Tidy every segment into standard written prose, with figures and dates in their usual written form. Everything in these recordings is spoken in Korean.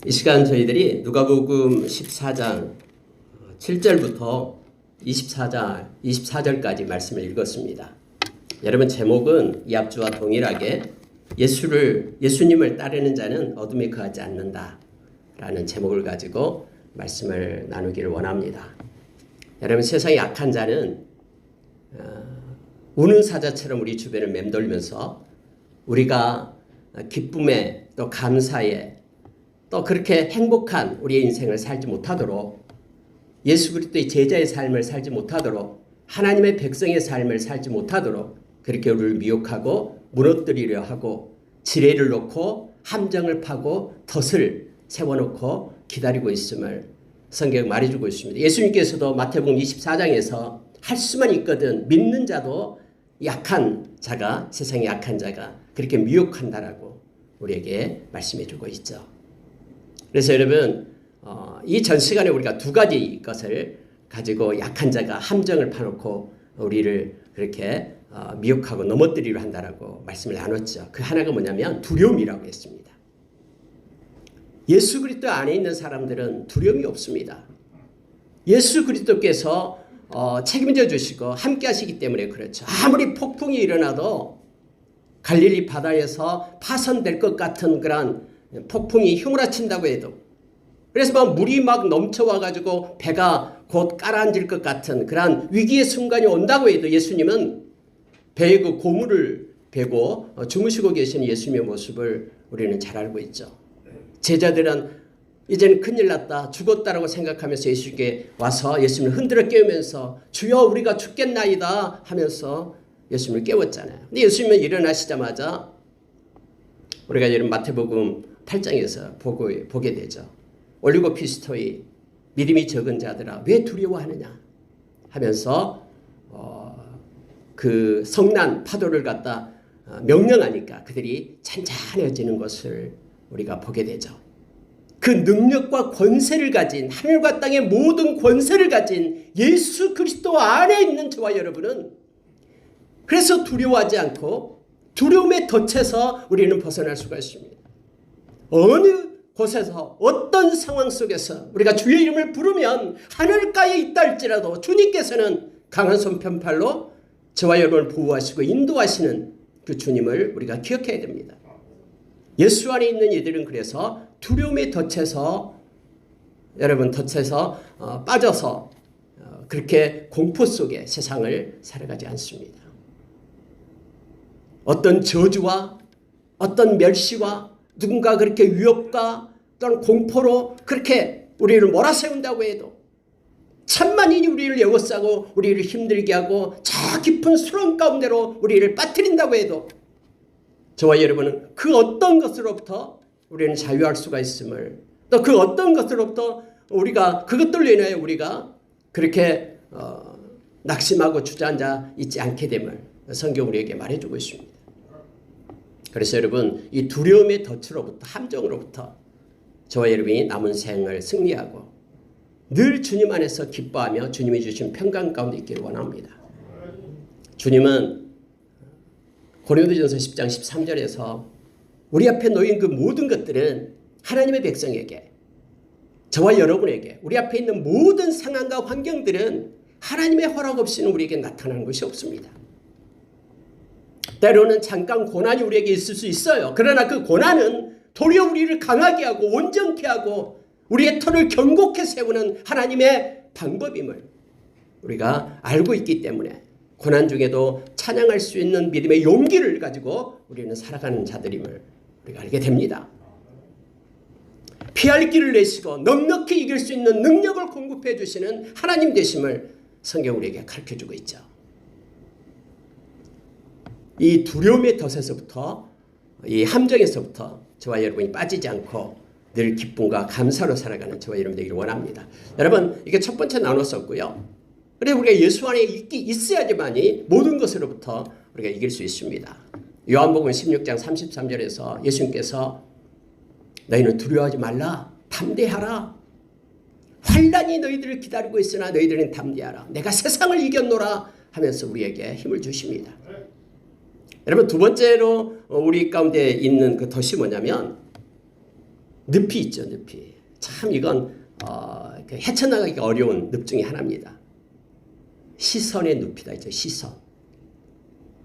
이 시간 저희들이 누가복음 14장 7절부터 24절까지 말씀을 읽었습니다. 여러분, 제목은 이 앞주와 동일하게 예수님을 따르는 자는 어둠에 거하지 않는다 라는 제목을 가지고 말씀을 나누기를 원합니다. 여러분, 세상의 악한 자는 우는 사자처럼 우리 주변을 맴돌면서 우리가 기쁨에 또 감사에 또 그렇게 행복한 우리의 인생을 살지 못하도록, 예수 그리스도의 제자의 삶을 살지 못하도록, 하나님의 백성의 삶을 살지 못하도록 그렇게 우리를 미혹하고 무너뜨리려 하고 지뢰를 놓고 함정을 파고 덫을 세워놓고 기다리고 있음을 성경이 말해주고 있습니다. 예수님께서도 마태복음 24장에서 할 수만 있거든 믿는 자도 약한 자가, 세상의 약한 자가 그렇게 미혹한다라고 우리에게 말씀해주고 있죠. 그래서 여러분, 이 전 시간에 우리가 두 가지 것을 가지고 약한 자가 함정을 파놓고 우리를 그렇게 미혹하고 넘어뜨리려 한다라고 말씀을 나눴죠. 그 하나가 뭐냐면 두려움이라고 했습니다. 예수 그리스도 안에 있는 사람들은 두려움이 없습니다. 예수 그리스도께서 책임져 주시고 함께 하시기 때문에 그렇죠. 아무리 폭풍이 일어나도 갈릴리 바다에서 파손될 것 같은 그런 폭풍이 휘몰아친다고 해도, 그래서 막 물이 막 넘쳐와가지고 배가 곧 가라앉을 것 같은 그런 위기의 순간이 온다고 해도 예수님은 배에 그 고물을 베고 주무시고 계신 예수님의 모습을 우리는 잘 알고 있죠. 제자들은 이제는 큰일 났다, 죽었다라고 생각하면서 예수님께 와서 예수님을 흔들어 깨우면서 주여 우리가 죽겠나이다 하면서 예수님을 깨웠잖아요. 근데 예수님은 일어나시자마자 우리가 이런 마태복음 8장에서 보게 되죠. 올리고 피스토이 믿음이 적은 자들아 왜 두려워하느냐 하면서 그 성난 파도를 갖다 명령하니까 그들이 잔잔해지는 것을 우리가 보게 되죠. 그 능력과 권세를 가진, 하늘과 땅의 모든 권세를 가진 예수 그리스도 안에 있는 저와 여러분은 그래서 두려워하지 않고 두려움의 덫에서 우리는 벗어날 수가 있습니다. 어느 곳에서 어떤 상황 속에서 우리가 주의 이름을 부르면 하늘가에 있다 할지라도 주님께서는 강한 손편팔로 저와 여러분을 보호하시고 인도하시는 그 주님을 우리가 기억해야 됩니다. 예수 안에 있는 이들은 그래서 두려움의 덫에서 빠져서 그렇게 공포 속에 세상을 살아가지 않습니다. 어떤 저주와 어떤 멸시와 누군가 그렇게 위협과 또는 공포로 그렇게 우리를 몰아세운다고 해도, 천만인이 우리를 에워싸고 우리를 힘들게 하고 저 깊은 수렁 가운데로 우리를 빠뜨린다고 해도 저와 여러분은 그 어떤 것으로부터 우리는 자유할 수가 있음을, 또 그 어떤 것으로부터 우리가 그것들로 인하여 우리가 그렇게 낙심하고 주저앉아 있지 않게 됨을 성경 우리에게 말해주고 있습니다. 그래서 여러분, 이 두려움의 덫으로부터, 함정으로부터 저와 여러분이 남은 생을 승리하고 늘 주님 안에서 기뻐하며 주님이 주신 평강 가운데 있기를 원합니다. 주님은 고린도전서 10장 13절에서 우리 앞에 놓인 그 모든 것들은 하나님의 백성에게, 저와 여러분에게, 우리 앞에 있는 모든 상황과 환경들은 하나님의 허락 없이는 우리에게 나타나는 것이 없습니다. 때로는 잠깐 고난이 우리에게 있을 수 있어요. 그러나 그 고난은 도리어 우리를 강하게 하고 온전케 하고 우리의 터를 견고케 세우는 하나님의 방법임을 우리가 알고 있기 때문에 고난 중에도 찬양할 수 있는 믿음의 용기를 가지고 우리는 살아가는 자들임을 우리가 알게 됩니다. 피할 길을 내시고 넉넉히 이길 수 있는 능력을 공급해 주시는 하나님 되심을 성경 우리에게 가르쳐주고 있죠. 이 두려움의 덫에서부터, 이 함정에서부터 저와 여러분이 빠지지 않고 늘 기쁨과 감사로 살아가는 저와 여러분 되기를 원합니다. 여러분, 이게 첫 번째 나눴었고요. 그래서 우리가 예수 안에 있어야지만이 모든 것으로부터 우리가 이길 수 있습니다. 요한복음 16장 33절에서 예수님께서 너희는 두려워하지 말라, 담대하라. 환난이 너희들을 기다리고 있으나 너희들은 담대하라. 내가 세상을 이겼노라 하면서 우리에게 힘을 주십니다. 여러분, 두 번째로 우리 가운데 있는 그 덫이 뭐냐면 늪이 있죠. 늪이. 참 이건 헤쳐나가기가 어려운 늪 중에 하나입니다. 시선의 늪이다. 이죠. 시선.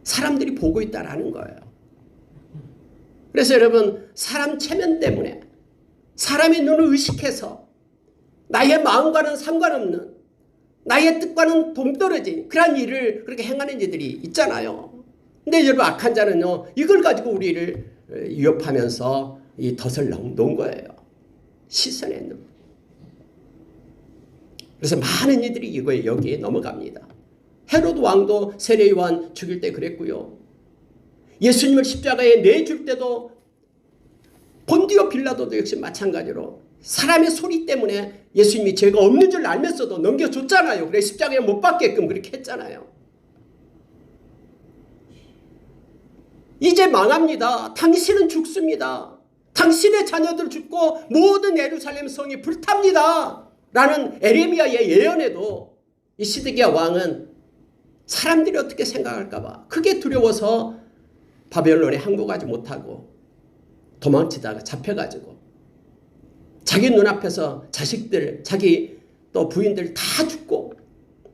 사람들이 보고 있다라는 거예요. 그래서 여러분 사람 체면 때문에 사람의 눈을 의식해서 나의 마음과는 상관없는 나의 뜻과는 동떨어진 그런 일을 그렇게 행하는 이들이 있잖아요. 근데 여러분 악한 자는요 이걸 가지고 우리를 위협하면서 이 덫을 놓은 거예요. 시선의 눈. 그래서 많은 이들이 여기에 넘어갑니다. 헤로드 왕도 세례 요한 죽일 때 그랬고요. 예수님을 십자가에 내줄 때도 본디오 빌라도도 역시 마찬가지로 사람의 소리 때문에 예수님이 죄가 없는 줄 알면서도 넘겨줬잖아요. 그래서 십자가에 못 박게끔 그렇게 했잖아요. 이제 망합니다. 당신은 죽습니다. 당신의 자녀들 죽고 모든 예루살렘 성이 불탑니다. 라는 에레미야의 예언에도 이 시드기야 왕은 사람들이 어떻게 생각할까 봐 그게 두려워서 바벨론에 항복하지 못하고 도망치다가 잡혀가지고 자기 눈앞에서 자식들, 자기 또 부인들 다 죽고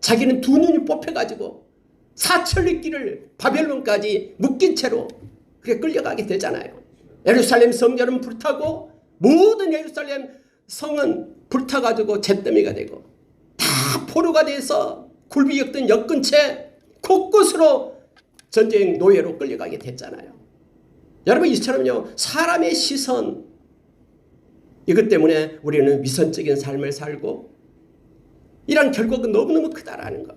자기는 두 눈이 뽑혀가지고 사천리 길을 바벨론까지 묶인 채로 그렇게 끌려가게 되잖아요. 예루살렘 성전은 불타고 모든 예루살렘 성은 불타가지고 잿더미가 되고 다 포로가 돼서 굴비 엮던 엮은 채 곳곳으로 전쟁 노예로 끌려가게 됐잖아요. 여러분 이처럼요 사람의 시선 이것 때문에 우리는 위선적인 삶을 살고 이런 결과가 너무너무 크다라는 것.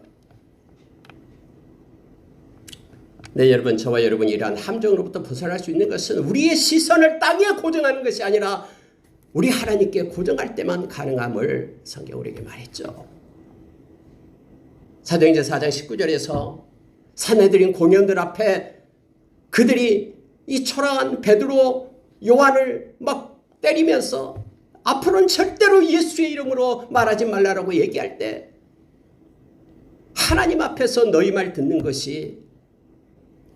네, 여러분 저와 여러분이 이러한 함정으로부터 벗어날 수 있는 것은 우리의 시선을 땅에 고정하는 것이 아니라 우리 하나님께 고정할 때만 가능함을 성경 우리에게 말했죠. 사도행전 4장 19절에서 산헤드린 공연들 앞에 그들이 이 초라한 베드로 요한을 막 때리면서 앞으로는 절대로 예수의 이름으로 말하지 말라라고 얘기할 때 하나님 앞에서 너희 말 듣는 것이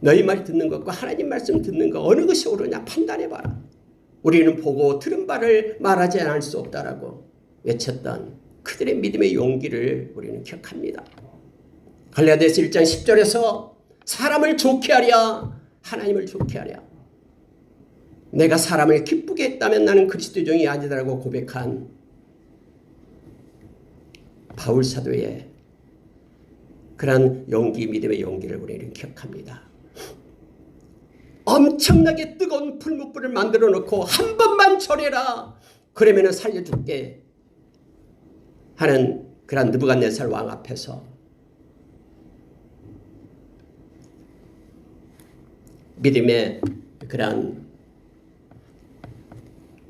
너희 말 듣는 것과 하나님 말씀 듣는 것 어느 것이 옳으냐 판단해봐라. 우리는 보고 들은 바를 말하지 않을 수 없다라고 외쳤던 그들의 믿음의 용기를 우리는 기억합니다. 갈라디아서 1장 10절에서 사람을 좋게 하랴 하나님을 좋게 하랴 내가 사람을 기쁘게 했다면 나는 그리스도 종이 아니다라고 고백한 바울 사도의 그런 용기 믿음의 용기를 우리는 기억합니다. 엄청나게 뜨거운 풀무불을 만들어 놓고 한 번만 절해라 그러면 살려줄게 하는 그런 느부갓네살 왕 앞에서 믿음의 그런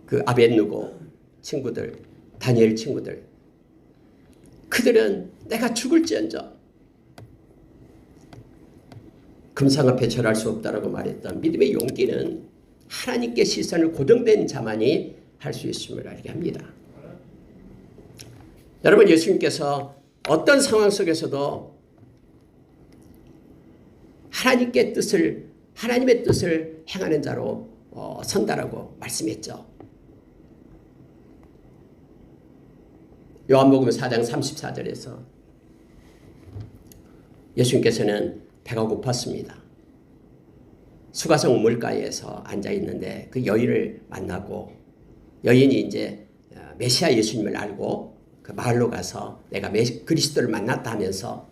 그 아벳누고 친구들 다니엘 친구들 그들은 내가 죽을지언정 금상 앞에 절할 수 없다라고 말했던 믿음의 용기는 하나님께 시선을 고정된 자만이 할 수 있음을 알게 합니다. 여러분 예수님께서 어떤 상황 속에서도 하나님의 뜻을 행하는 자로 선다라고 말씀했죠. 요한복음 4장 34절에서 예수님께서는 배가 고팠습니다. 수가성 우물가에서 앉아있는데 그 여인을 만나고 여인이 이제 메시아 예수님을 알고 그 마을로 가서 내가 그리스도를 만났다 하면서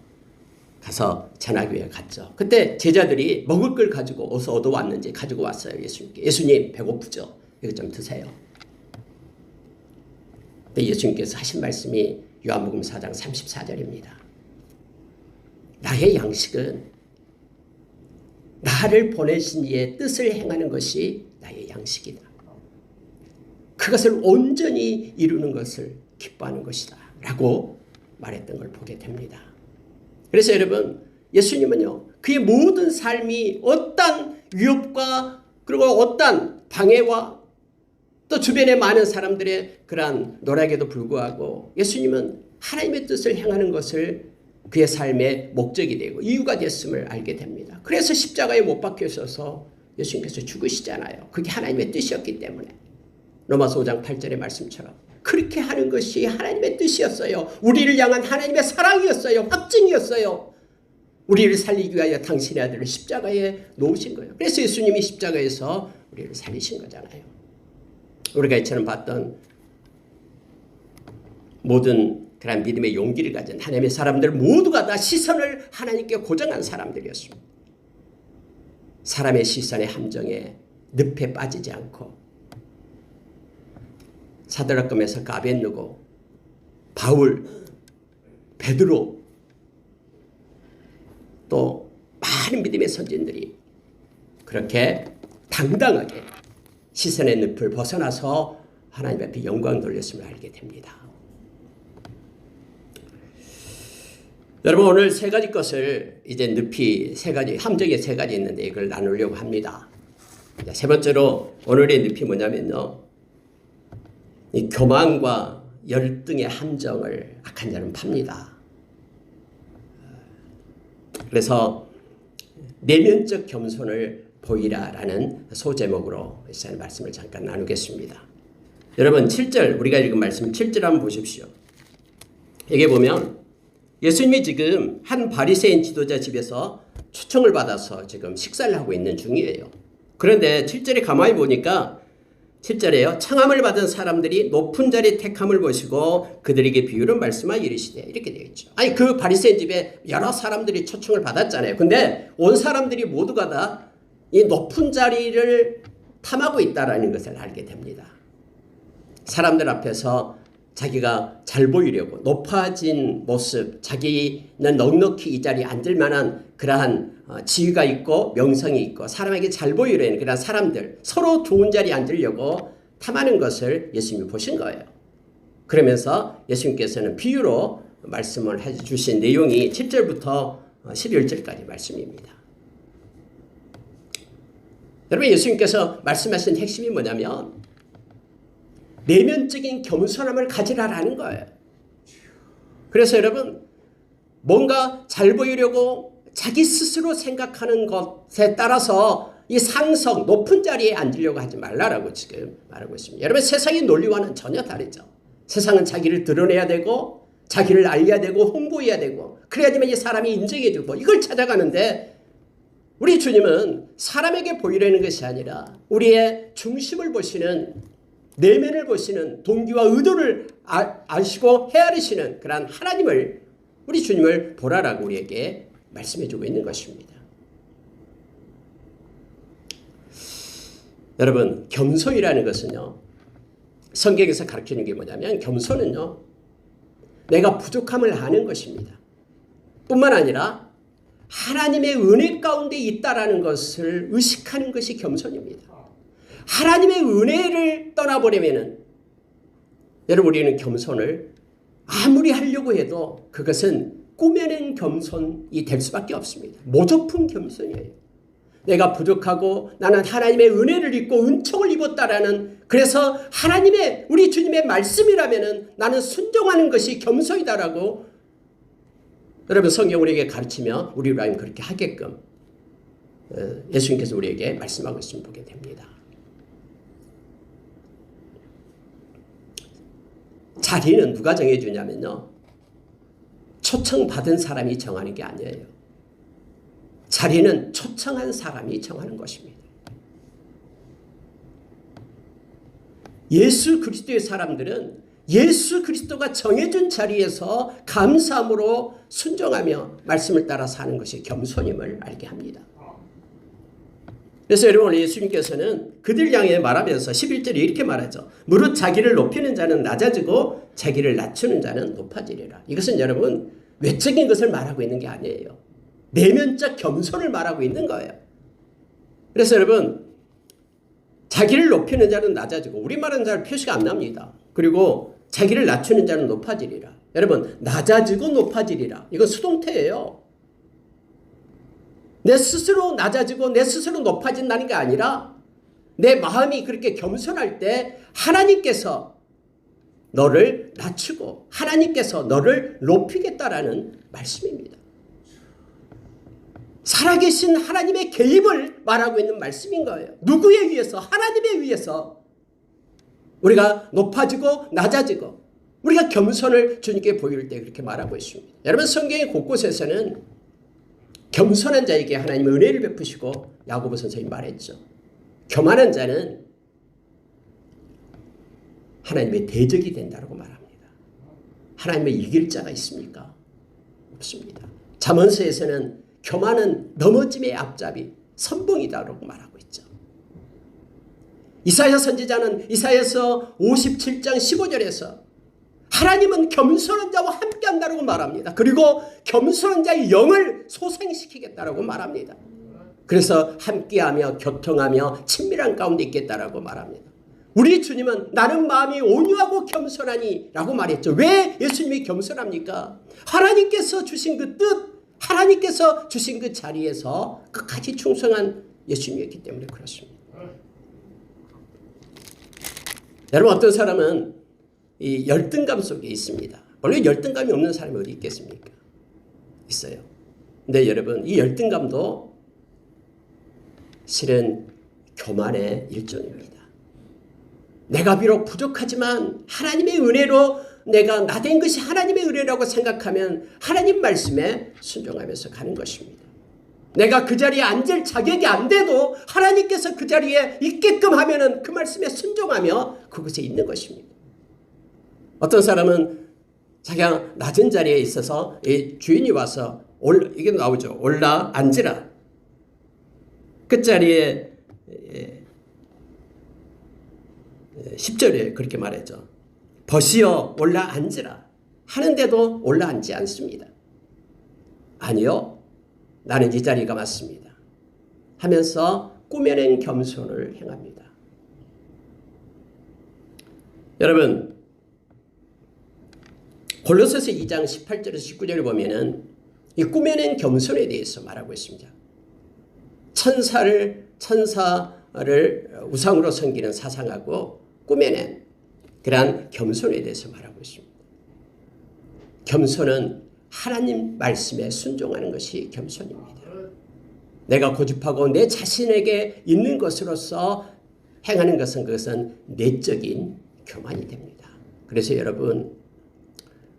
가서 전하기 위해 갔죠. 그때 제자들이 먹을 걸 가지고 어디서 얻어왔는지 가지고 왔어요. 예수님께. 예수님 배고프죠? 이거 좀 드세요. 근데 예수님께서 하신 말씀이 요한복음 4장 34절입니다. 나의 양식은 나를 보내신 이의 뜻을 행하는 것이 나의 양식이다. 그것을 온전히 이루는 것을 기뻐하는 것이다. 라고 말했던 걸 보게 됩니다. 그래서 여러분 예수님은요. 그의 모든 삶이 어떤 위협과 그리고 어떤 방해와 또 주변에 많은 사람들의 그러한 노력에도 불구하고 예수님은 하나님의 뜻을 행하는 것을 그의 삶의 목적이 되고 이유가 됐음을 알게 됩니다. 그래서 십자가에 못 박혀 있어서 예수님께서 죽으시잖아요. 그게 하나님의 뜻이었기 때문에. 로마서 5장 8절의 말씀처럼 그렇게 하는 것이 하나님의 뜻이었어요. 우리를 향한 하나님의 사랑이었어요. 확증이었어요. 우리를 살리기 위하여 당신의 아들을 십자가에 놓으신 거예요. 그래서 예수님이 십자가에서 우리를 살리신 거잖아요. 우리가 이처럼 봤던 모든 그런 믿음의 용기를 가진 하나님의 사람들 모두가 다 시선을 하나님께 고정한 사람들이었습니다. 사람의 시선의 함정에 늪에 빠지지 않고 사드락과 메삭 아벳느고, 바울, 베드로, 또 많은 믿음의 선진들이 그렇게 당당하게 시선의 늪을 벗어나서 하나님 앞에 영광 돌렸음을 알게 됩니다. 여러분, 오늘 세 가지 것을 이제 늪이 세 가지, 함정이 세 가지 있는데 이걸 나누려고 합니다. 세 번째로 오늘의 늪이 뭐냐면요, 이 교만과 열등의 함정을 악한 자는 팝니다. 그래서 내면적 겸손을 보이라라는 소제목으로 이사의 말씀을 잠깐 나누겠습니다. 여러분 7절, 우리가 읽은 말씀 7절 한번 보십시오. 여기 보면 예수님이 지금 한 바리새인 지도자 집에서 초청을 받아서 지금 식사를 하고 있는 중이에요. 그런데 7절에 가만히 보니까 7절에요. 청함을 받은 사람들이 높은 자리 택함을 보시고 그들에게 비유를 말씀하여 이르시되, 이렇게 되어 있죠. 아니, 그 바리새인 집에 여러 사람들이 초청을 받았잖아요. 근데 온 사람들이 모두가 다 이 높은 자리를 탐하고 있다라는 것을 알게 됩니다. 사람들 앞에서 자기가 잘 보이려고 높아진 모습, 자기는 넉넉히 이 자리에 앉을 만한 그러한 지위가 있고 명성이 있고 사람에게 잘 보이려는 그런 사람들, 서로 좋은 자리에 앉으려고 탐하는 것을 예수님이 보신 거예요. 그러면서 예수님께서는 비유로 말씀을 해주신 내용이 7절부터 11절까지 말씀입니다. 여러분, 예수님께서 말씀하신 핵심이 뭐냐면 내면적인 겸손함을 가지라라는 거예요. 그래서 여러분, 뭔가 잘 보이려고 자기 스스로 생각하는 것에 따라서 이 상성, 높은 자리에 앉으려고 하지 말라라고 지금 말하고 있습니다. 여러분, 세상의 논리와는 전혀 다르죠. 세상은 자기를 드러내야 되고 자기를 알려야 되고 홍보해야 되고 그래야지만 이 사람이 인정해 주고 이걸 찾아가는데, 우리 주님은 사람에게 보이려는 것이 아니라 우리의 중심을 보시는, 내면을 보시는, 동기와 의도를 아시고 헤아리시는 그런 하나님을, 우리 주님을 보라라고 우리에게 말씀해주고 있는 것입니다. 여러분, 겸손이라는 것은요, 성경에서 가르치는 게 뭐냐면 겸손은요, 내가 부족함을 아는 것입니다. 뿐만 아니라 하나님의 은혜 가운데 있다라는 것을 의식하는 것이 겸손입니다. 하나님의 은혜를 떠나버리면은, 여러분, 우리는 겸손을 아무리 하려고 해도 그것은 꾸며낸 겸손이 될 수밖에 없습니다. 모조품 겸손이에요. 내가 부족하고 나는 하나님의 은혜를 입고 은총을 입었다라는, 그래서 하나님의, 우리 주님의 말씀이라면은 나는 순종하는 것이 겸손이다라고 여러분 성경 우리에게 가르치며 우리로 하여금 그렇게 하게끔 예수님께서 우리에게 말씀하고 있음을 보게 됩니다. 자리는 누가 정해주냐면요, 초청받은 사람이 정하는 게 아니에요. 자리는 초청한 사람이 정하는 것입니다. 예수 그리스도의 사람들은 예수 그리스도가 정해준 자리에서 감사함으로 순종하며 말씀을 따라 사는 것이 겸손임을 알게 합니다. 그래서 여러분, 예수님께서는 그들 향해 말하면서 11절에 이렇게 말하죠. 무릇 자기를 높이는 자는 낮아지고 자기를 낮추는 자는 높아지리라. 이것은 여러분 외적인 것을 말하고 있는 게 아니에요. 내면적 겸손을 말하고 있는 거예요. 그래서 여러분, 자기를 높이는 자는 낮아지고, 우리말은 잘 표시가 안 납니다. 그리고 자기를 낮추는 자는 높아지리라. 여러분, 낮아지고 높아지리라, 이건 수동태예요. 내 스스로 낮아지고 내 스스로 높아진다는 게 아니라 내 마음이 그렇게 겸손할 때 하나님께서 너를 낮추고 하나님께서 너를 높이겠다라는 말씀입니다. 살아계신 하나님의 개입을 말하고 있는 말씀인 거예요. 누구에 의해서? 하나님에 의해서. 우리가 높아지고 낮아지고 우리가 겸손을 주님께 보일 때 그렇게 말하고 있습니다. 여러분 성경의 곳곳에서는 겸손한 자에게 하나님의 은혜를 베푸시고 야고보 선생님이 말했죠. 교만한 자는 하나님의 대적이 된다고 말합니다. 하나님의 이길 자가 있습니까? 없습니다. 잠언서에서는 교만은 넘어짐의 앞잡이 선봉이다라고 말하고 있죠. 이사야 선지자는 이사야서 57장 15절에서 하나님은 겸손한 자와 함께한다고 말합니다. 그리고 겸손한 자의 영을 소생시키겠다라고 말합니다. 그래서 함께하며 교통하며 친밀한 가운데 있겠다라고 말합니다. 우리 주님은 나는 마음이 온유하고 겸손하니 라고 말했죠. 왜 예수님이 겸손합니까? 하나님께서 주신 그 뜻, 하나님께서 주신 그 자리에서 끝까지 충성한 예수님이었기 때문에 그렇습니다. 여러분 어떤 사람은 이 열등감 속에 있습니다. 원래 열등감이 없는 사람이 어디 있겠습니까? 있어요. 근데 여러분 이 열등감도 실은 교만의 일종입니다. 내가 비록 부족하지만 하나님의 은혜로 내가 나된 것이 하나님의 은혜라고 생각하면 하나님 말씀에 순종하면서 가는 것입니다. 내가 그 자리에 앉을 자격이 안 돼도 하나님께서 그 자리에 있게끔 하면은 그 말씀에 순종하며 그곳에 있는 것입니다. 어떤 사람은 자기가 낮은 자리에 있어서 이 주인이 와서 이게 나오죠. 올라 앉으라. 그 자리에 10절에 그렇게 말했죠. 벗이여 올라 앉으라 하는데도 올라 앉지 않습니다. 아니요. 나는 이 자리가 맞습니다. 하면서 꾸며낸 겸손을 행합니다. 여러분 골로새서 2장 18절에서 19절을 보면은 이 꾸며낸 겸손에 대해서 말하고 있습니다. 천사를 우상으로 섬기는 사상하고 꾸며낸 그러한 겸손에 대해서 말하고 있습니다. 겸손은 하나님 말씀에 순종하는 것이 겸손입니다. 내가 고집하고 내 자신에게 있는 것으로서 행하는 것은 그것은 내적인 교만이 됩니다. 그래서 여러분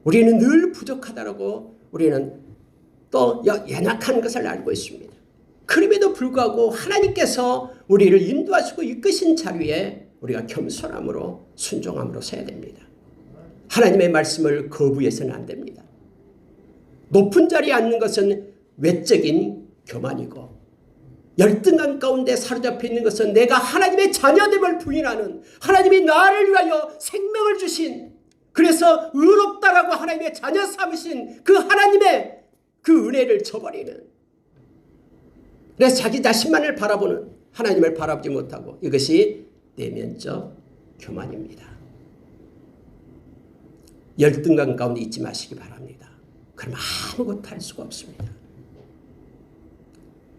우리는 늘 부족하다라고 우리는 또 연약한 것을 알고 있습니다. 그럼에도 불구하고 하나님께서 우리를 인도하시고 이끄신 자리에 우리가 겸손함으로 순종함으로 서야 됩니다. 하나님의 말씀을 거부해서는 안 됩니다. 높은 자리에 앉는 것은 외적인 교만이고 열등감 가운데 사로잡혀 있는 것은 내가 하나님의 자녀됨을 부인하는 하나님이 나를 위하여 생명을 주신 그래서 의롭다라고 하나님의 자녀 삼으신 그 하나님의 그 은혜를 저버리는 그래서 자기 자신만을 바라보는 하나님을 바라보지 못하고 이것이 내면적 교만입니다. 열등감 가운데 있지 마시기 바랍니다. 그럼 아무것도 할 수가 없습니다.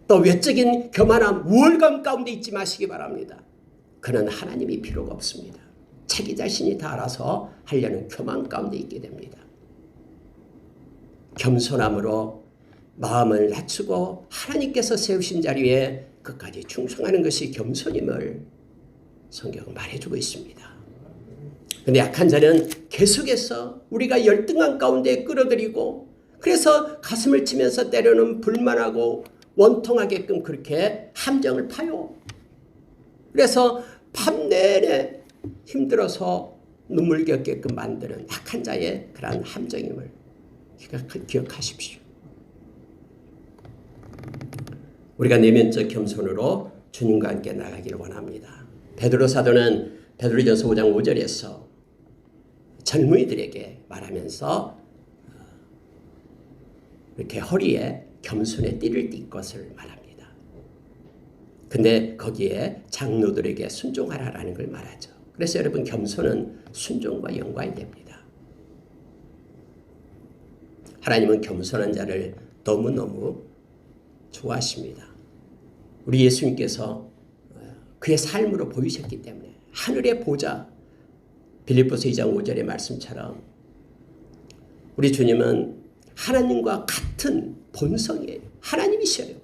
또 외적인 교만함, 우월감 가운데 있지 마시기 바랍니다. 그는 하나님이 필요가 없습니다. 자기 자신이 다 알아서 하려는 교만 가운데 있게 됩니다. 겸손함으로 마음을 낮추고 하나님께서 세우신 자리에 끝까지 충성하는 것이 겸손임을 성경은 말해주고 있습니다. 그런데 약한 자는 계속해서 우리가 열등한 가운데 끌어들이고 그래서 가슴을 치면서 때로는 불만하고 원통하게끔 그렇게 함정을 파요. 그래서 밤 내내 힘들어서 눈물 겪게끔 만드는 약한 자의 그러한 함정임을 기억하십시오. 우리가 내면적 겸손으로 주님과 함께 나가기를 원합니다. 베드로 사도는 베드로전서 5장 5절에서 젊은이들에게 말하면서 이렇게 허리에 겸손의 띠를 띠 것을 말합니다. 근데 거기에 장로들에게 순종하라라는 걸 말하죠. 그래서 여러분 겸손은 순종과 연관이 됩니다. 하나님은 겸손한 자를 너무너무 좋아하십니다. 우리 예수님께서 그의 삶으로 보이셨기 때문에 하늘의 보좌 빌립보서 2장 5절의 말씀처럼 우리 주님은 하나님과 같은 본성이에요. 하나님이셔요.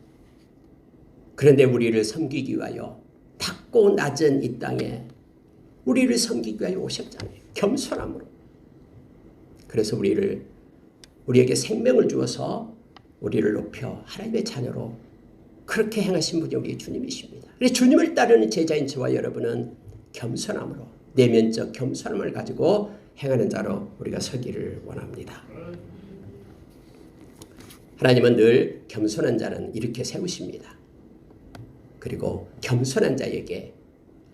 그런데 우리를 섬기기 위하여 낮고 낮은 이 땅에 우리를 섬기기 위하여 오셨잖아요. 겸손함으로. 그래서 우리에게 생명을 주어서 우리를 높여 하나님의 자녀로 그렇게 행하신 분이 우리 주님이십니다. 그래서 주님을 따르는 제자인 저와 여러분은 겸손함으로, 내면적 겸손함을 가지고 행하는 자로 우리가 서기를 원합니다. 하나님은 늘 겸손한 자는 이렇게 세우십니다. 그리고 겸손한 자에게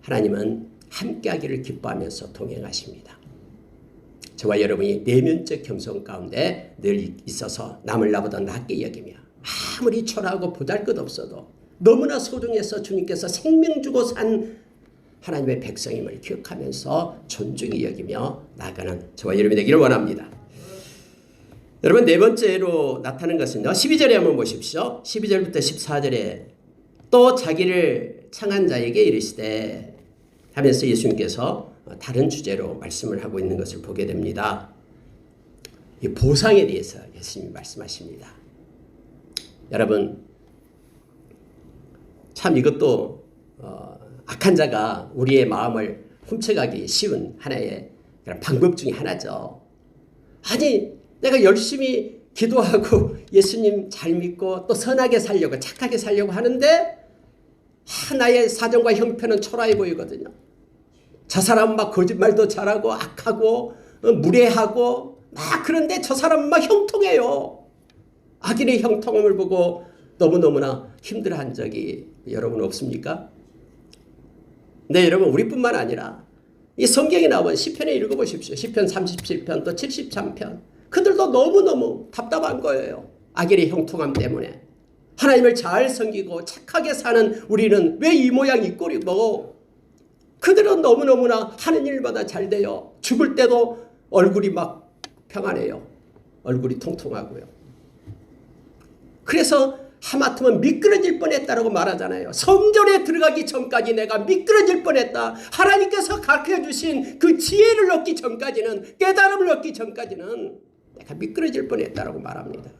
하나님은 함께하기를 기뻐하면서 동행하십니다. 저와 여러분이 내면적 겸손 가운데 늘 있어서 남을 나보다 낮게 여기며 아무리 초라하고 보잘것없어도 너무나 소중해서 주님께서 생명 주고 산 하나님의 백성임을 기억하면서 존중히 여기며 나아가는 저와 여러분이 되기를 원합니다. 여러분, 네 번째로 나타나는 것은요, 12절에 한번 보십시오. 12절부터 14절에 또 자기를 창한 자에게 이르시되 하면서 예수님께서 다른 주제로 말씀을 하고 있는 것을 보게 됩니다. 이 보상에 대해서 예수님이 말씀하십니다. 여러분, 참 이것도 악한 자가 우리의 마음을 훔쳐가기 쉬운 하나의 그런 방법 중에 하나죠. 아니, 내가 열심히 기도하고 예수님 잘 믿고 또 선하게 살려고, 착하게 살려고 하는데 나의 사정과 형편은 초라해 보이거든요. 저 사람은 막 거짓말도 잘하고 악하고 무례하고 막 그런데 저 사람은 막 형통해요. 악인의 형통함을 보고 너무너무나 힘들어한 적이 여러분 없습니까? 네, 여러분, 우리뿐만 아니라 이 성경에 나온 시편에 읽어보십시오. 시편 37편 또 73편. 그들도 너무너무 답답한 거예요. 악인의 형통함 때문에. 하나님을 잘 섬기고 착하게 사는 우리는 왜 이 모양 이 꼴이고, 그들은 너무너무나 하는 일마다 잘 돼요. 죽을 때도 얼굴이 막 평안해요. 얼굴이 통통하고요. 그래서 하마터면 미끄러질 뻔했다라고 말하잖아요. 성전에 들어가기 전까지 내가 미끄러질 뻔했다. 하나님께서 가르쳐 주신 그 지혜를 얻기 전까지는, 깨달음을 얻기 전까지는 내가 미끄러질 뻔했다라고 말합니다.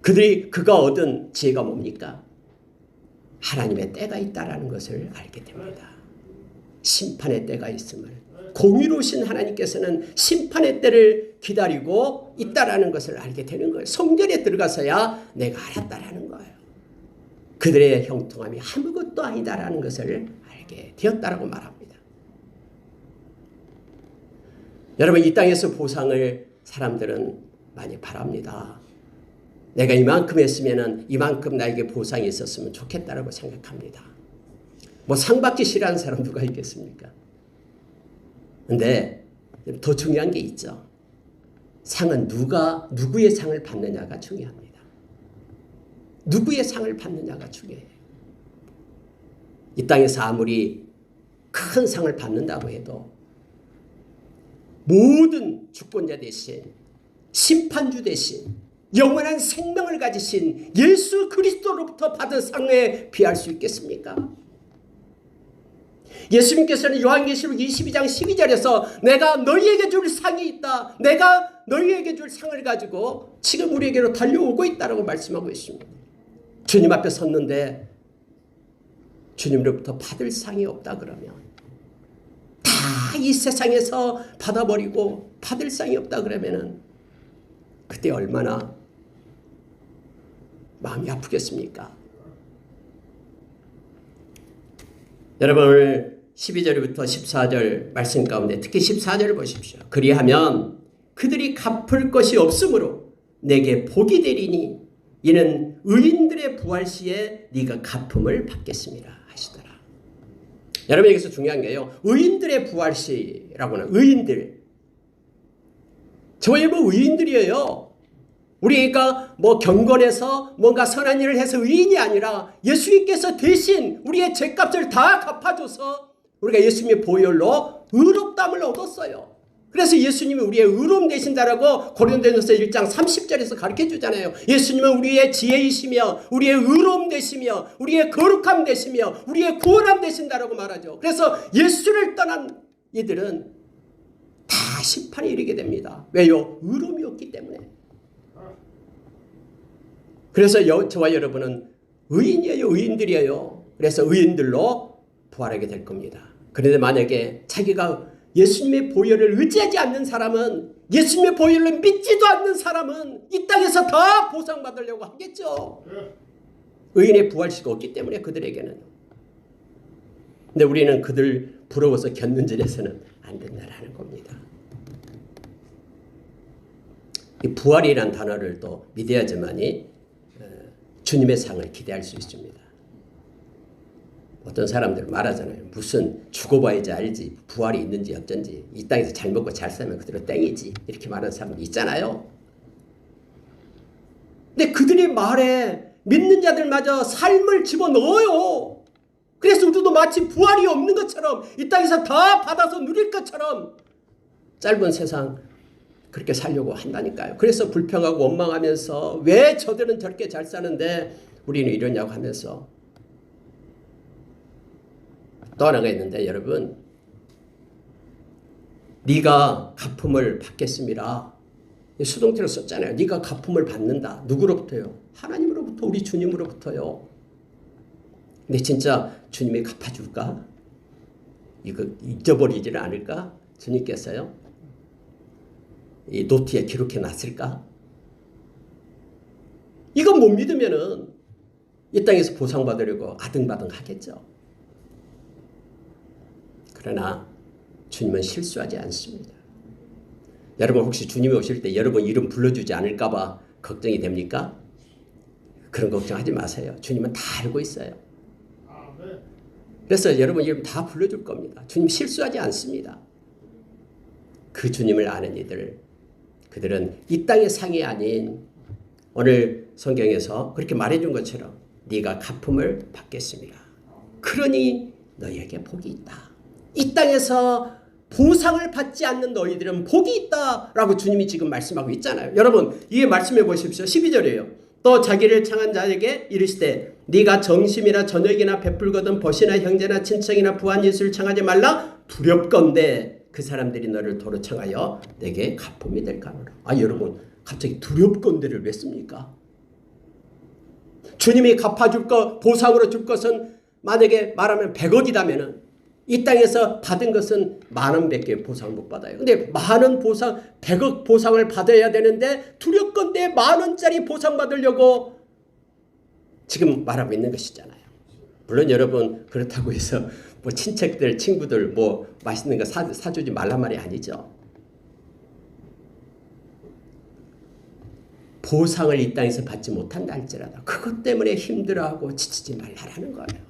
그가 얻은 지혜가 뭡니까? 하나님의 때가 있다라는 것을 알게 됩니다. 심판의 때가 있음을, 공의로우신 하나님께서는 심판의 때를 기다리고 있다라는 것을 알게 되는 거예요. 성전에 들어가서야 내가 알았다라는 거예요. 그들의 형통함이 아무것도 아니다라는 것을 알게 되었다라고 말합니다. 여러분, 이 땅에서 보상을 사람들은 많이 바랍니다. 내가 이만큼 했으면 이만큼 나에게 보상이 있었으면 좋겠다라고 생각합니다. 뭐 상 받기 싫어하는 사람 누가 있겠습니까? 근데 더 중요한 게 있죠. 상은 누구의 상을 받느냐가 중요합니다. 누구의 상을 받느냐가 중요해요. 이 땅에서 아무리 큰 상을 받는다고 해도 모든 주권자 대신, 심판주 대신 영원한 생명을 가지신 예수 그리스도로부터 받은 상에 비할 수 있겠습니까? 예수님께서는 요한계시록 22장 12절에서 내가 너희에게 줄 상이 있다. 내가 너희에게 줄 상을 가지고 지금 우리에게로 달려오고 있다라고 말씀하고 있습니다. 주님 앞에 섰는데 주님으로부터 받을 상이 없다 그러면, 다 이 세상에서 받아버리고 받을 상이 없다 그러면은 그때 얼마나 마음이 아프겠습니까? 여러분, 오늘 12절부터 14절 말씀 가운데 특히 14절을 보십시오. 그리하면 그들이 갚을 것이 없으므로 내게 복이 되리니 이는 의인들의 부활 시에 네가 갚음을 받겠습니다 하시더라. 여러분, 여기서 중요한 게요, 의인들의 부활 시라고 하는 의인들, 저희 뭐 의인들이에요. 우리가 뭐 경건해서 뭔가 선한 일을 해서 의인이 아니라 예수님께서 대신 우리의 죄값을 다 갚아줘서 우리가 예수님의 보혈로 의롭다함을 얻었어요. 그래서 예수님이 우리의 의로움 되신다라고 고린도전서 1장 30절에서 가르쳐 주잖아요. 예수님은 우리의 지혜이시며 우리의 의로움 되시며 우리의 거룩함 되시며 우리의 구원함 되신다라고 말하죠. 그래서 예수를 떠난 이들은 다 심판에 이르게 됩니다. 왜요? 의로움이 없기 때문에. 그래서 저와 여러분은 의인이에요. 의인들이에요. 그래서 의인들로 부활하게 될 겁니다. 그런데 만약에 자기가 예수님의 보혈을 의지하지 않는 사람은, 예수님의 보혈을 믿지도 않는 사람은 이 땅에서 다 보상받으려고 하겠죠. 의인의 부활시가 없기 때문에 그들에게는. 근데 우리는 그들 부러워서 견눈질해서는 안 된다라는 겁니다. 이 부활이란 단어를 또 믿어야지만이 주님의 상을 기대할 수 있습니다. 어떤 사람들 말하잖아요. 무슨 죽어봐야지 알지 부활이 있는지 어쩐지, 이 땅에서 잘 먹고 잘 살면 그대로 땡이지, 이렇게 말하는 사람들 있잖아요. 근데 그들의 말에 믿는 자들마저 삶을 집어넣어요. 그래서 우리도 마치 부활이 없는 것처럼, 이 땅에서 다 받아서 누릴 것처럼 짧은 세상 그렇게 살려고 한다니까요. 그래서 불평하고 원망하면서 왜 저들은 저렇게 잘 사는데 우리는 이러냐고 하면서. 또 하나가 있는데, 여러분, 네가 갚음을 받겠습니다. 수동태로 썼잖아요. 네가 갚음을 받는다. 누구로부터요? 하나님으로부터, 우리 주님으로부터요. 근데 진짜 주님이 갚아줄까? 이거 잊어버리지는 않을까? 주님께서요? 이 노트에 기록해 놨을까? 이거 못 믿으면은 이 땅에서 보상받으려고 아등바등 하겠죠. 그러나 주님은 실수하지 않습니다. 여러분 혹시 주님이 오실 때 여러분 이름 불러주지 않을까 봐 걱정이 됩니까? 그런 걱정하지 마세요. 주님은 다 알고 있어요. 그래서 여러분 이름 다 불러줄 겁니다. 주님 실수하지 않습니다. 그 주님을 아는 이들, 그들은 이 땅의 상이 아닌, 오늘 성경에서 그렇게 말해준 것처럼 네가 갚음을 받겠습니다. 그러니 너희에게 복이 있다. 이 땅에서 보상을 받지 않는 너희들은 복이 있다라고 주님이 지금 말씀하고 있잖아요. 여러분 이게 말씀해 보십시오. 12절이에요. 또 자기를 창한 자에게 이르시되 네가 정심이나 저녁이나 베풀거든 벗이나 형제나 친척이나 부한 예수를 청하지 말라. 두렵건대 그 사람들이 너를 도로 청하여 내게 갚음이 될까노라. 여러분 갑자기 두렵건대를 왜 씁니까? 주님이 갚아줄 것, 보상으로 줄 것은 만약에 말하면 100억이라면은 이 땅에서 받은 것은 10,000원밖에 보상을 못 받아요. 근데 많은 보상, 100억 보상을 받아야 되는데 두렵건대 10,000원짜리 보상 받으려고 지금 말하고 있는 것이잖아요. 물론 여러분 그렇다고 해서 뭐 친척들, 친구들 뭐 맛있는 거 사주지 말란 말이 아니죠. 보상을 이 땅에서 받지 못한다 할지라도 그것 때문에 힘들어하고 지치지 말라라는 거예요.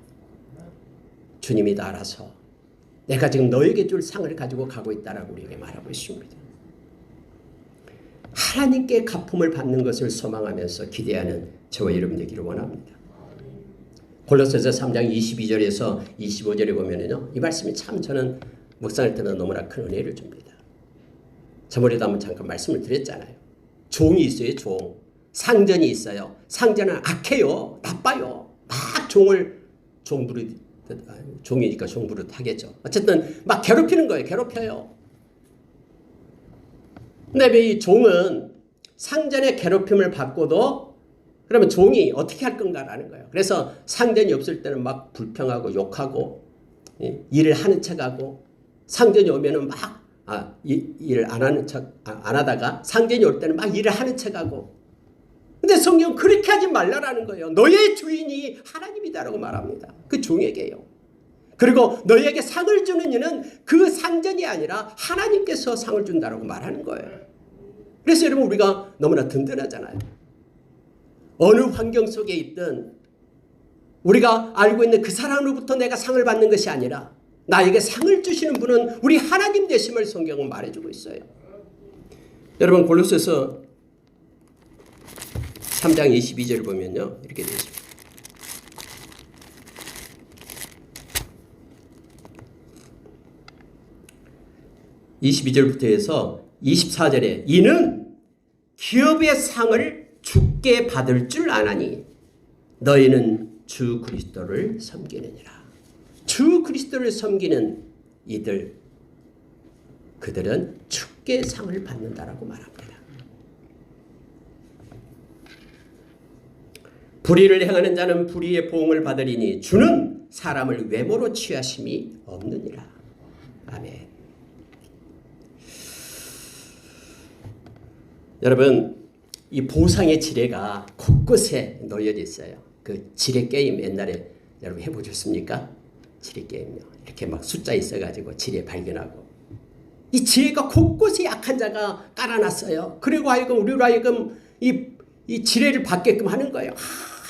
주님이 다 알아서 내가 지금 너에게 줄 상을 가지고 가고 있다라고 우리에게 말하고 있습니다. 하나님께 갚음을 받는 것을 소망하면서 기대하는 저와 여러분 되기를 원합니다. 골로새서 3장 22절에서 25절에 보면은요, 이 말씀이 참 저는 묵상할 때는 너무나 큰 은혜를 줍니다. 저번에도 한번 잠깐 말씀을 드렸잖아요. 종이 있어요. 종. 상전이 있어요. 상전은 악해요. 나빠요. 막 종이니까 종부릇 하겠죠. 어쨌든 막 괴롭히는 거예요. 괴롭혀요. 근데 이 종은 상전의 괴롭힘을 받고도 그러면 종이 어떻게 할 건가라는 거예요. 그래서 상전이 없을 때는 막 불평하고 욕하고 일을 하는 척하고, 상전이 오면은 막 일을 안 하는 척 안 하다가 상전이 올 때는 막 일을 하는 척하고. 근데 성경은 그렇게 하지 말라라는 거예요. 너의 주인이 하나님이다라고 말합니다. 그 종에게요. 그리고 너희에게 상을 주는 이는 그 상전이 아니라 하나님께서 상을 준다라고 말하는 거예요. 그래서 여러분 우리가 너무나 든든하잖아요. 어느 환경 속에 있든 우리가 알고 있는 그 사람으로부터 내가 상을 받는 것이 아니라 나에게 상을 주시는 분은 우리 하나님 되심을 성경은 말해주고 있어요. 여러분 골로새서 3장 22절을 보면요, 이렇게 되어 있습니다. (22절부터) 해서 24절에 이는 기업의 상을 주께 받을 줄 아나니 너희는 주 그리스도를 섬기느니라. 주 그리스도를 섬기는 이들, 그들은 주께 상을 받는다라고 말합니다. 불의를 행하는 자는 불의의 보응을 받으리니 주는 사람을 외모로 취하심이 없느니라. 아멘. 여러분, 이 보상의 지뢰가 곳곳에 놓여져 있어요. 그 지뢰 게임 옛날에 여러분 해보셨습니까? 지뢰 게임요. 이렇게 막 숫자 있어가지고 지뢰 발견하고. 이 지뢰가 곳곳에 약한 자가 깔아놨어요. 그리고 하여금 우리로 하여금 이 지뢰를 받게끔 하는 거예요.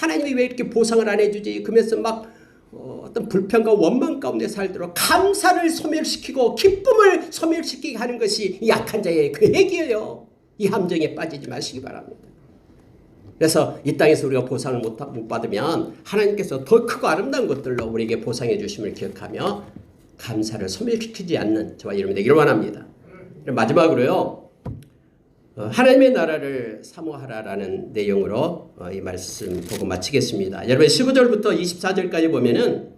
하나님이 왜 이렇게 보상을 안 해주지? 그러면서 막 어떤 불평과 원망 가운데 살도록 감사를 소멸시키고 기쁨을 소멸시키게 하는 것이 이 약한 자의 계획이에요. 이 함정에 빠지지 마시기 바랍니다. 그래서 이 땅에서 우리가 보상을 못 받으면 하나님께서 더 크고 아름다운 것들로 우리에게 보상해 주심을 기억하며 감사를 소멸시키지 않는 저와 여러분 되기를 원합니다. 마지막으로요. 하나님의 나라를 사모하라라는 내용으로 이 말씀 보고 마치겠습니다. 여러분 15절부터 24절까지 보면은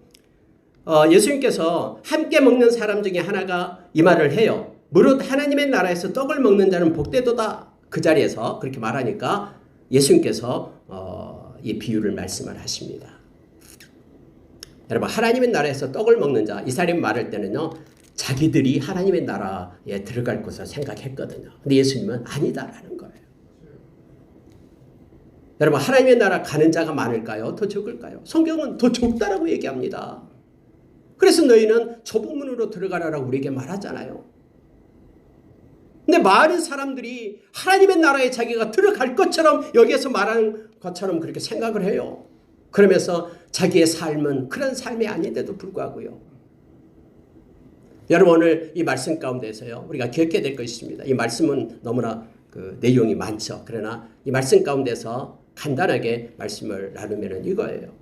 예수님께서 함께 먹는 사람 중에 하나가 이 말을 해요. 무릇 하나님의 나라에서 떡을 먹는 자는 복되도다. 그 자리에서 그렇게 말하니까 예수님께서 이 비유를 말씀을 하십니다. 여러분 하나님의 나라에서 떡을 먹는 자, 이 사람이 말할 때는요. 자기들이 하나님의 나라에 들어갈 것을 생각했거든요. 근데 예수님은 아니다라는 거예요. 여러분 하나님의 나라 가는 자가 많을까요? 더 적을까요? 성경은 더 적다라고 얘기합니다. 그래서 너희는 좁은 문으로 들어가라라고 우리에게 말하잖아요. 근데 많은 사람들이 하나님의 나라에 자기가 들어갈 것처럼 여기에서 말하는 것처럼 그렇게 생각을 해요. 그러면서 자기의 삶은 그런 삶이 아닌데도 불구하고요. 여러분 오늘 이 말씀 가운데서요 우리가 기억해야 될 것이 있습니다. 이 말씀은 너무나 그 내용이 많죠. 그러나 이 말씀 가운데서 간단하게 말씀을 나누면은 이거예요.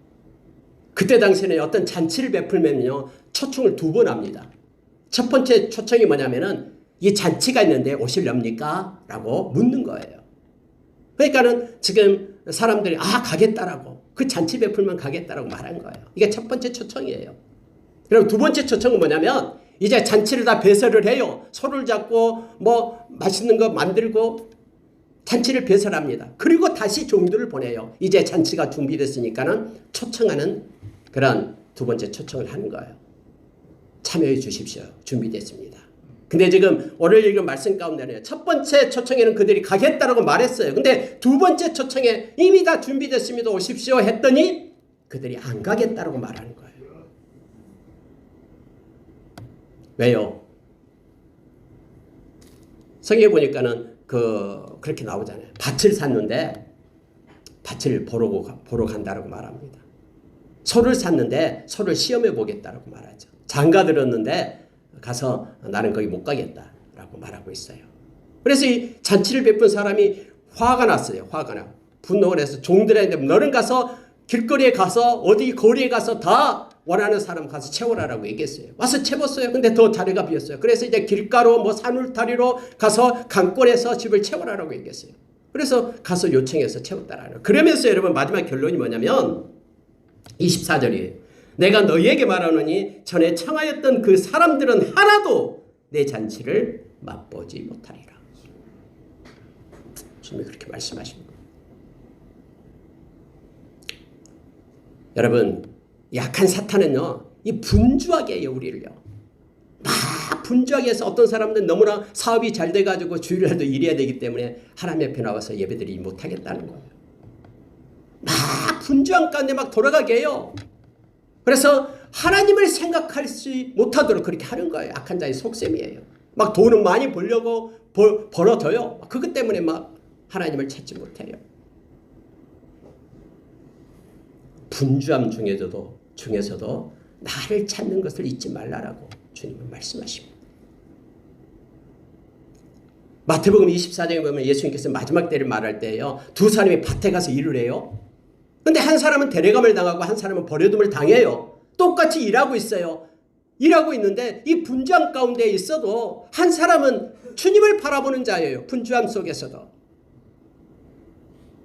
그때 당시에는 어떤 잔치를 베풀면요 초청을 2번 합니다. 첫 번째 초청이 뭐냐면은 이 잔치가 있는데 오실렵니까? 라고 묻는 거예요. 그러니까는 지금 사람들이 가겠다라고 그 잔치 베풀면 가겠다라고 말한 거예요. 이게 첫 번째 초청이에요. 그럼 두 번째 초청은 뭐냐면 이제 잔치를 다 배설을 해요. 소를 잡고 뭐 맛있는 거 만들고 잔치를 배설합니다. 그리고 다시 종들을 보내요. 이제 잔치가 준비됐으니까는 초청하는 그런 두 번째 초청을 하는 거예요. 참여해 주십시오. 준비됐습니다. 근데 지금 오늘 읽은 말씀 가운데는 첫 번째 초청에는 그들이 가겠다라고 말했어요. 근데 두 번째 초청에 이미 다 준비됐습니다. 오십시오 했더니 그들이 안 가겠다라고 말하는 거예요. 왜요? 성경에 보니까는 그렇게 나오잖아요. 밭을 샀는데 밭을 보러 간다라고 말합니다. 소를 샀는데 소를 시험해 보겠다라고 말하죠. 장가 들었는데 가서 나는 거기 못 가겠다라고 말하고 있어요. 그래서 이 잔치를 베푼 사람이 화가 났어요. 화가 나. 분노를 해서 종들한테 너는 가서 길거리에 가서 어디 거리에 가서 다 원하는 사람 가서 채워라라고 얘기했어요. 와서 채웠어요. 근데 더 자리가 비었어요. 그래서 이제 길가로 뭐 산울타리로 가서 강권에서 집을 채워라라고 얘기했어요. 그래서 가서 요청해서 채웠다라는 거예요. 그러면서 여러분 마지막 결론이 뭐냐면 24절이에요. 내가 너희에게 말하노니 전에 청하였던 그 사람들은 하나도 내 잔치를 맛보지 못하리라. 주님이 그렇게 말씀하십니다. 여러분 약한 사탄은요 이 분주하게 해요. 우리를요 막 분주하게 해서 어떤 사람들은 너무나 사업이 잘 돼가지고 주일날도 일해야 되기 때문에 하나님 앞에 나와서 예배드리지 못하겠다는 거예요. 막 분주한 가운데 막 돌아가게 해요. 그래서 하나님을 생각하지 못하도록 그렇게 하는 거예요. 악한 자의 속셈이에요. 막 돈은 많이 벌려고 벌어둬요. 그것 때문에 막 하나님을 찾지 못해요. 분주함 중에서도 나를 찾는 것을 잊지 말라라고 주님은 말씀하십니다. 마태복음 24장에 보면 예수님께서 마지막 때를 말할 때예요. 두 사람이 밭에 가서 일을 해요. 근데 한 사람은 데려감을 당하고 한 사람은 버려둠을 당해요. 똑같이 일하고 있어요. 일하고 있는데 이 분주함 가운데 있어도 한 사람은 주님을 바라보는 자예요. 분주함 속에서도.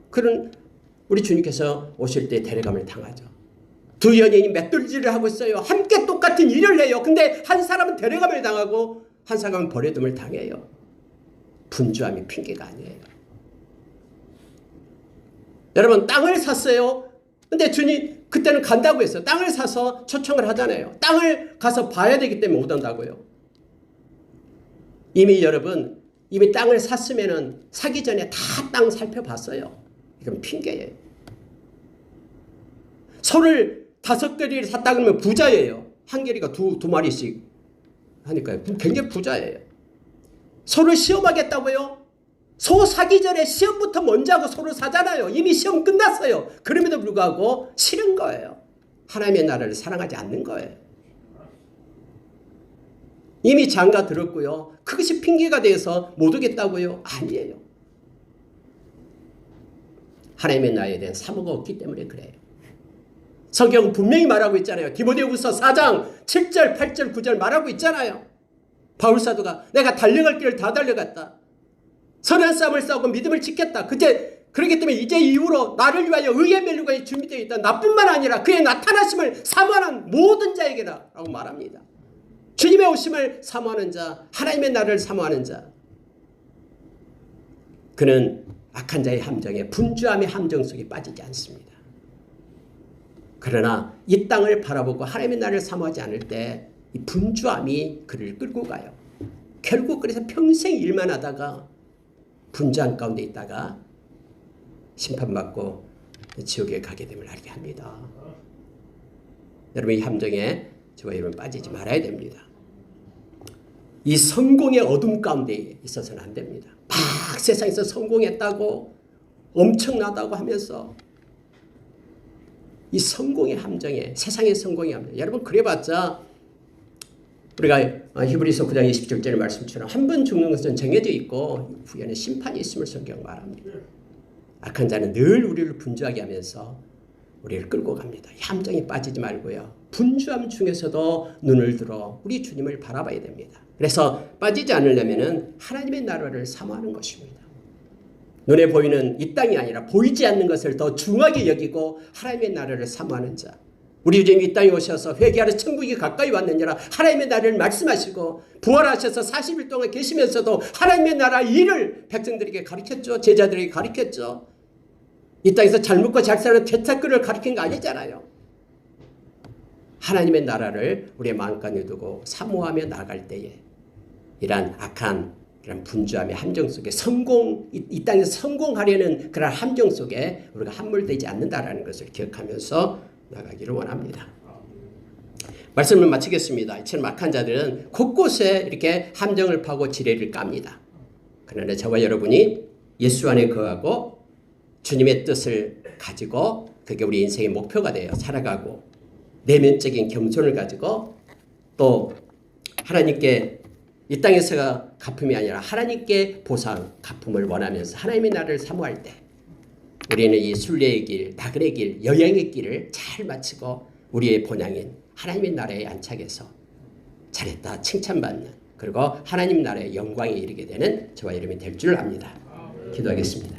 그런 우리 주님께서 오실 때 데려감을 당하죠. 두 연예인이 맷돌질을 하고 있어요. 함께 똑같은 일을 해요. 근데 한 사람은 데려감을 당하고 한 사람은 버려둠을 당해요. 분주함이 핑계가 아니에요. 여러분 땅을 샀어요. 근데 주님 그때는 간다고 했어요. 땅을 사서 초청을 하잖아요. 땅을 가서 봐야 되기 때문에 못 온다고요. 이미 여러분 이미 땅을 샀으면은 사기 전에 다 땅 살펴봤어요. 이건 핑계예요. 소를 5개리를 샀다 그러면 부자예요. 한 개리가 두 마리씩 하니까요. 굉장히 부자예요. 소를 시험하겠다고요? 소 사기 전에 시험부터 먼저 하고 소를 사잖아요. 이미 시험 끝났어요. 그럼에도 불구하고 싫은 거예요. 하나님의 나라를 사랑하지 않는 거예요. 이미 장가 들었고요. 그것이 핑계가 돼서 못 오겠다고요? 아니에요. 하나님의 나라에 대한 사모가 없기 때문에 그래요. 성경은 분명히 말하고 있잖아요. 디모데후서 4장 7절 8절 9절 말하고 있잖아요. 바울사도가 내가 달려갈 길을 다 달려갔다. 선한 싸움을 싸우고 믿음을 지켰다. 그렇기 때문에 이제 이후로 나를 위하여 의의 멸류관이 준비되어 있다. 나뿐만 아니라 그의 나타나심을 사모하는 모든 자에게라 라고 말합니다. 주님의 오심을 사모하는 자, 하나님의 나라를 사모하는 자, 그는 악한 자의 함정에 분주함의 함정 속에 빠지지 않습니다. 그러나 이 땅을 바라보고 하나님의 나라를 사모하지 않을 때 이 분주함이 그를 끌고 가요. 결국 그래서 평생 일만 하다가 분주함 가운데 있다가 심판받고 지옥에 가게 됨을 알게 합니다. 여러분 이 함정에 저와 여러분 빠지지 말아야 됩니다. 이 성공의 어둠 가운데 있어서는 안 됩니다. 막 세상에서 성공했다고 엄청나다고 하면서 이 성공의 함정에 세상의 성공의 함정 여러분 그래봤자 우리가 히브리서 9장 27절 말씀처럼 한 번 죽는 것은 정해져 있고 후에는 심판이 있음을 성경 말합니다. 악한 자는 늘 우리를 분주하게 하면서 우리를 끌고 갑니다. 이 함정에 빠지지 말고요. 분주함 중에서도 눈을 들어 우리 주님을 바라봐야 됩니다. 그래서 빠지지 않으려면 하나님의 나라를 사모하는 것입니다. 눈에 보이는 이 땅이 아니라 보이지 않는 것을 더 중하게 여기고 하나님의 나라를 사모하는 자. 우리 주님 이 땅에 오셔서 회개하러 천국이 가까이 왔느니라 하나님의 나라를 말씀하시고 부활하셔서 40일 동안 계시면서도 하나님의 나라 일을 백성들에게 가르쳤죠. 제자들에게 가르쳤죠. 이 땅에서 잘 먹고 잘 사는 대책들을 가르친 거 아니잖아요. 하나님의 나라를 우리의 마음간에 두고 사모하며 나갈 때에 이러한 악한 이런 분주함의 함정 속에 이 땅에서 성공하려는 그런 함정 속에 우리가 함몰되지 않는다라는 것을 기억하면서 나가기를 원합니다. 말씀을 마치겠습니다. 이처럼 악한 자들은 곳곳에 이렇게 함정을 파고 지뢰를 깝니다. 그러나 저와 여러분이 예수 안에 거하고 주님의 뜻을 가지고 그게 우리 인생의 목표가 되어 살아가고 내면적인 겸손을 가지고 또 하나님께 이 땅에서가 갚음이 아니라 하나님께 보상, 갚음을 원하면서 하나님의 나라를 사모할 때 우리는 이 순례의 길, 나그네 길, 여행의 길을 잘 마치고 우리의 본향인 하나님의 나라에 안착해서 잘했다 칭찬받는 그리고 하나님 나라의 영광에 이르게 되는 저와 여러분이 될 줄 압니다. 기도하겠습니다.